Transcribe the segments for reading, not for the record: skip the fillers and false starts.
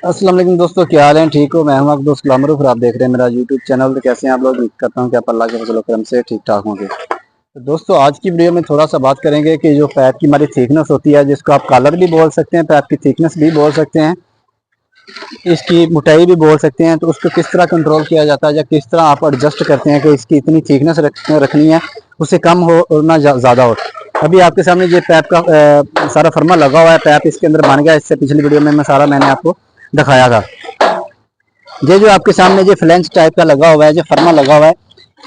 अस्सलाम वालेकुम दोस्तों, क्या हाल है? ठीक हो? मैं हूं आपका दोस्त गुलाम रूफ और आप देख रहे हैं मेरा यूट्यूब चैनल। तो कैसे हैं आप लोग? उम्मीद करता हूं कि आप अल्लाह के फजल व करम से ठीक ठाक होंगे। तो दोस्तों, आज की वीडियो में थोड़ा सा बात करेंगे कि जो पैप की हमारी थिकनेस होती है, जिसको आप कॉलर भी बोल सकते हैं, पैप की थिकनेस भी बोल सकते हैं, इसकी मोटाई भी बोल सकते हैं, तो उसको किस तरह कंट्रोल किया जाता है या किस तरह आप एडजस्ट करते हैं कि इसकी इतनी थिकनेस रखनी है, उससे कम हो और ना ज़्यादा हो। अभी आपके सामने ये पैप का सारा फर्मा लगा हुआ है, पैप इसके अंदर बन गया। इससे पिछली वीडियो में मैंने आपको दिखाया था। ये जो आपके सामने जो फ्लेंस टाइप का लगा हुआ है, जो फर्मा लगा हुआ है,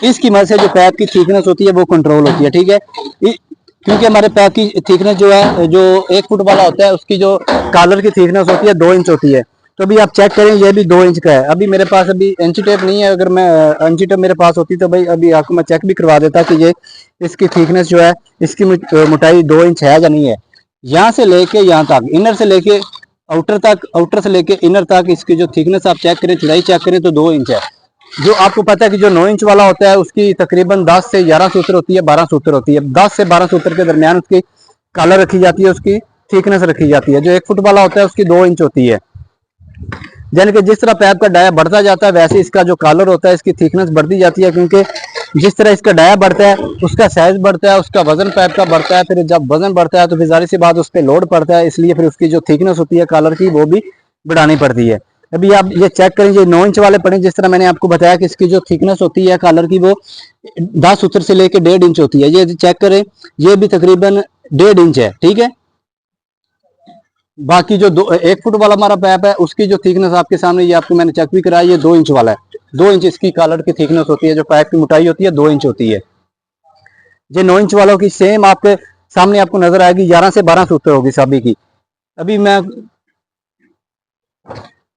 इसकी मदद से जो पैप की थिकनेस होती है वो कंट्रोल होती है। ठीक है, क्योंकि हमारे पैप की थिकनेस जो है, जो 1 फुट वाला होता है, उसकी जो कॉलर की थिकनेस होती है 2 इंच होती है। तो अभी आप चेक करें, ये भी 2 इंच का है। अभी मेरे पास अभी इंची टेप नहीं है। अगर मैं इंची टेप मेरे पास होती तो भाई अभी आपको मैं चेक भी करवा देता कि ये इसकी थिकनेस जो है, इसकी मोटाई 2 इंच है या नहीं है। यहाँ से लेके यहाँ तक, इनर से लेके आउटर तक, आउटर से लेके इनर तक इसकी जो थिकनेस आप चेक करें, चौड़ाई चेक करें तो 2 इंच है। जो आपको पता है कि जो 9 इंच वाला होता है उसकी तकरीबन 10 से 11 सूत्र होती है, 12 सूत्र होती है। 10 से 12 सूत्र के दरमियान उसकी कॉलर रखी जाती है, उसकी थिकनेस रखी जाती है। जो 1 फुट वाला होता है उसकी 2 इंच होती है। यानी कि जिस तरह पैप का डाया बढ़ता जाता है, वैसे इसका जो कॉलर होता है इसकी थिकनेस बढ़ती जाती है, क्योंकि जिस तरह इसका डाया बढ़ता है उसका साइज बढ़ता है, उसका वजन पैप का बढ़ता है। फिर जब वजन बढ़ता है तो फिर जाहिर सी बात उस पर लोड पड़ता है, इसलिए फिर उसकी जो थिकनेस होती है कॉलर की वो भी बढ़ानी पड़ती है। अभी आप ये चेक करें, ये 9 इंच वाले पड़े, जिस तरह मैंने आपको बताया कि इसकी जो थिकनेस होती है कॉलर की वो 10 सूत्र से लेकर 1.5 इंच होती है। ये चेक करें, ये भी तकरीबन 1.5 इंच है। ठीक है, बाकी जो 1 फुट वाला हमारा पैप है उसकी जो थिकनेस आपके सामने, ये आपको मैंने चेक भी कराया, ये 2 इंच वाला है। 2 इंच इसकी कॉलर की थिकनेस होती है। जो पैप की मोटाई होती है 2 इंच होती है। ये 9 इंच वालों की सेम आपके सामने आपको नजर आएगी, 11 से 12 सूत्र होगी सभी की। अभी मैं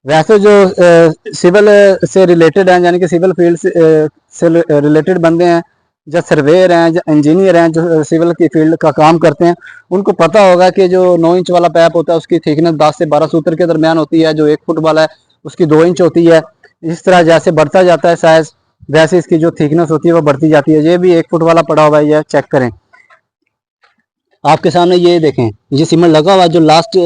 वैसे जो सिविल से रिलेटेड हैं, यानी कि सिविल फील्ड से रिलेटेड बंदे हैं, जो सर्वेयर हैं, जो इंजीनियर हैं, जो सिविल की फील्ड का काम करते हैं, उनको पता होगा कि जो 9 इंच वाला पैप होता है उसकी थिकनेस 10 से 12 सूत्र के दरमियान होती है। जो 1 फुट वाला है उसकी 2 इंच होती है। इस तरह जैसे बढ़ता जाता है साइज, वैसे इसकी जो थिकनेस होती है वो बढ़ती जाती है। ये भी 1 फुट वाला पड़ा हुआ है, ये चेक करें आपके सामने। ये देखें, ये सीमेंट लगा हुआ है। जो लास्ट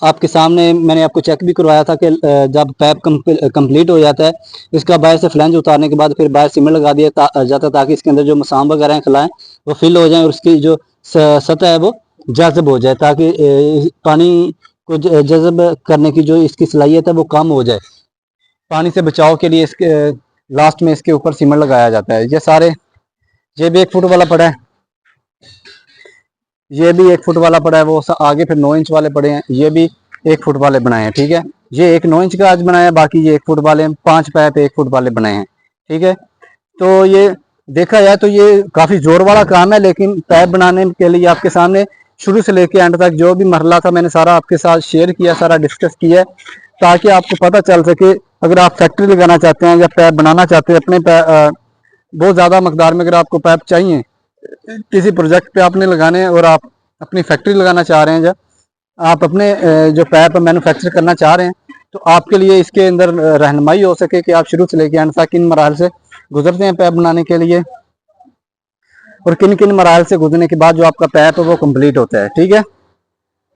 आपके सामने मैंने आपको चेक भी करवाया था कि जब पैप कंप्लीट हो जाता है, इसका बाहर से फ्लैंज उतारने के बाद फिर बाहर सीमेंट लगा दिया जाता है, ताकि इसके अंदर जो मसाम वगैरह हैं खलाएं वो फिल हो जाए और उसकी जो सतह है वो जज़ब हो जाए, ताकि पानी को जज़ब करने की जो इसकी सलाहियत है वो कम हो जाए। पानी से बचाव के लिए इसके लास्ट में इसके ऊपर सीमेंट लगाया जाता है। ये भी 1 फुट वाला पड़ा है, ये भी 1 फुट वाला पड़ा है। वो आगे फिर 9 इंच वाले पड़े हैं, ये भी 1 फुट वाले बनाए हैं। ठीक है, ये एक 9 इंच का आज बनाया है, बाकी ये 1 फुट वाले 5 पैप 1 फुट वाले बनाए हैं। ठीक है, तो ये देखा जाए तो ये काफी जोर वाला काम है, लेकिन पैप बनाने के लिए आपके सामने शुरू से लेके एंड तक जो भी मरहला था मैंने सारा आपके साथ शेयर किया, सारा डिस्कस किया, ताकि आपको पता चल सके। अगर आप फैक्ट्री लगाना चाहते हैं या पैप बनाना चाहते हैं, अपने बहुत ज्यादा मकदार में अगर आपको पैप चाहिए, किसी प्रोजेक्ट पे आपने लगाने हैं और आप अपनी फैक्ट्री लगाना चाह रहे हैं, या आप अपने जो पैप मैन्युफैक्चर करना चाह रहे हैं, तो आपके लिए इसके अंदर रहनुमाई हो सके कि आप शुरू से लेकर अंत तक किन मराहल से गुजरते हैं पैप बनाने के लिए, और किन किन मराहल से गुजरने के बाद जो आपका पैप है वो कंप्लीट होता है। ठीक है,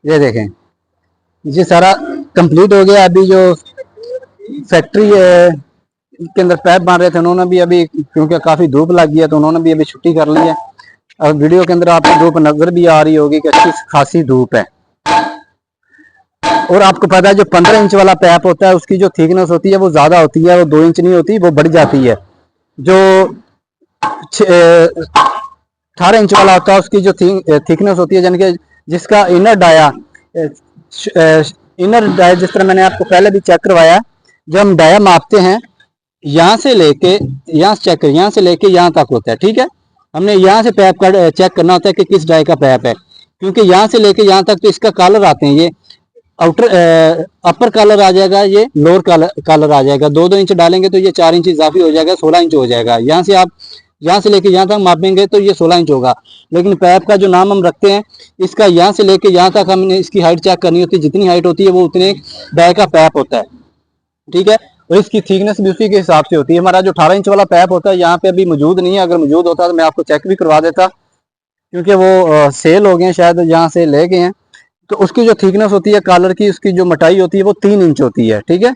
ये देखें, ये सारा कंप्लीट हो गया। अभी जो फैक्ट्री के अंदर पैप बन रहे थे, उन्होंने भी अभी, क्योंकि काफी धूप लग गई है, तो उन्होंने भी अभी छुट्टी कर ली है। अब वीडियो के अंदर आपको धूप नजर भी आ रही होगी कि अच्छी खासी धूप है। और आपको पता है जो 15 इंच वाला पैप होता है उसकी जो थिकनेस होती है वो ज्यादा होती है, वो 2 इंच नहीं होती, वो बढ़ जाती है। जो 18 इंच वाला होता है उसकी जो थिकनेस होती है, यानी कि जिसका इनर डाया जिस तरह मैंने आपको पहले भी चेक करवाया, जब हम डाया मापते हैं, यहाँ से लेके यहाँ से चेक कर, यहाँ से लेके यहाँ तक होता है। ठीक है, हमने यहाँ से पैप का चेक करना होता है कि किस डाई का पैप है, क्योंकि यहाँ से लेके यहाँ तक तो इसका कॉलर आते हैं। ये आउटर अपर कॉलर आ जाएगा, ये लोअर कॉलर आ जाएगा। 2-2 इंच डालेंगे तो ये 4 इंच इजाफी हो जाएगा, 16 इंच हो जाएगा। यहाँ से आप यहाँ से लेके यहाँ तक मापेंगे तो ये 16 इंच होगा। लेकिन पैप का जो नाम हम रखते हैं, इसका यहाँ से लेके यहाँ तक हमने इसकी हाइट चेक करनी होती है। जितनी हाइट होती है वो उतने डाई का पैप होता है। ठीक है, और इसकी थिकनेस भी उसी के हिसाब से होती है। हमारा जो 18 इंच वाला पैप होता है यहाँ पे अभी मौजूद नहीं है, अगर मौजूद होता तो मैं आपको चेक भी करवा देता, क्योंकि वो सेल हो गए हैं, शायद यहाँ से ले गए हैं। तो उसकी जो थिकनेस होती है कॉलर की, उसकी जो मोटाई होती है वो 3 इंच होती है। ठीक है,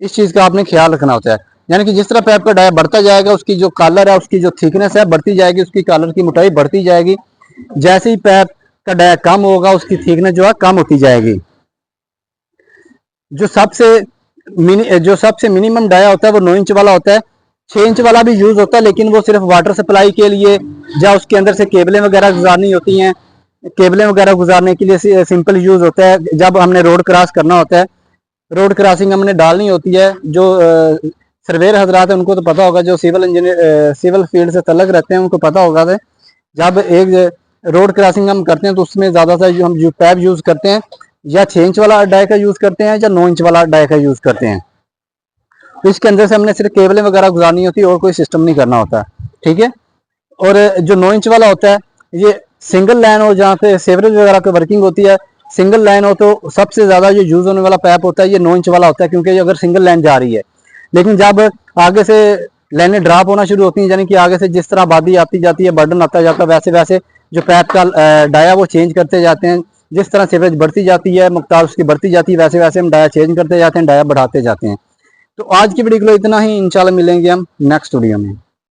इस चीज का आपने ख्याल रखना होता है। यानी कि जिस तरह पाइप का डाया बढ़ता जाएगा, उसकी जो कॉलर है, उसकी जो थिकनेस है बढ़ती जाएगी, उसकी कॉलर की मोटाई बढ़ती जाएगी। जैसे ही पाइप का डाया कम होगा, उसकी थिकनेस जो है कम होती जाएगी। जो सबसे मिनिमम डाया होता है वो 9 इंच वाला होता है। 6 इंच वाला भी यूज होता है, लेकिन वो सिर्फ वाटर सप्लाई के लिए, या उसके अंदर से केबलें वगैरह गुजारनी होती हैं, केबलें वगैरह गुजारने के लिए सिंपल यूज होता है। जब हमने रोड क्रॉस करना होता है, रोड क्रॉसिंग हमने डालनी होती है, जो सर्वेयर हजरात है उनको तो पता होगा, जो सिविल इंजीनियर सिविल फील्ड से तलक रहते हैं उनको पता होगा। जब एक रोड क्रॉसिंग हम करते हैं तो उसमें ज़्यादातर जो हम जो पैप यूज़ करते हैं, या 6 इंच वाला डाई का यूज़ करते हैं, या 9 इंच वाला डाई का यूज़ करते हैं। तो इसके अंदर से हमने सिर्फ केबलें वगैरह गुजारनी होती है, और कोई सिस्टम नहीं करना होता। ठीक है, और जो 9 इंच वाला होता है, ये सिंगल लाइन हो, जहाँ पे सेवरेज वगैरह की वर्किंग होती है, सिंगल लाइन हो तो सबसे ज़्यादा जो यूज़ होने वाला पैप होता है ये 9 इंच वाला होता है, क्योंकि अगर सिंगल लाइन जा रही है। लेकिन जब आगे से लाइनें ड्रॉप होना शुरू होती हैं, यानी कि आगे से जिस तरह आबादी आती जाती है, बर्डन आता जाता है, वैसे वैसे जो पैप का डाया वो चेंज करते जाते हैं। जिस तरह सेवरेज बढ़ती जाती है, मकदार उसकी बढ़ती जाती है, वैसे वैसे हम डाया चेंज करते जाते हैं, डाया बढ़ाते जाते हैं। तो आज की वीडियो के लिए इतना ही, इंशाल्लाह मिलेंगे हम नेक्स्ट वीडियो में।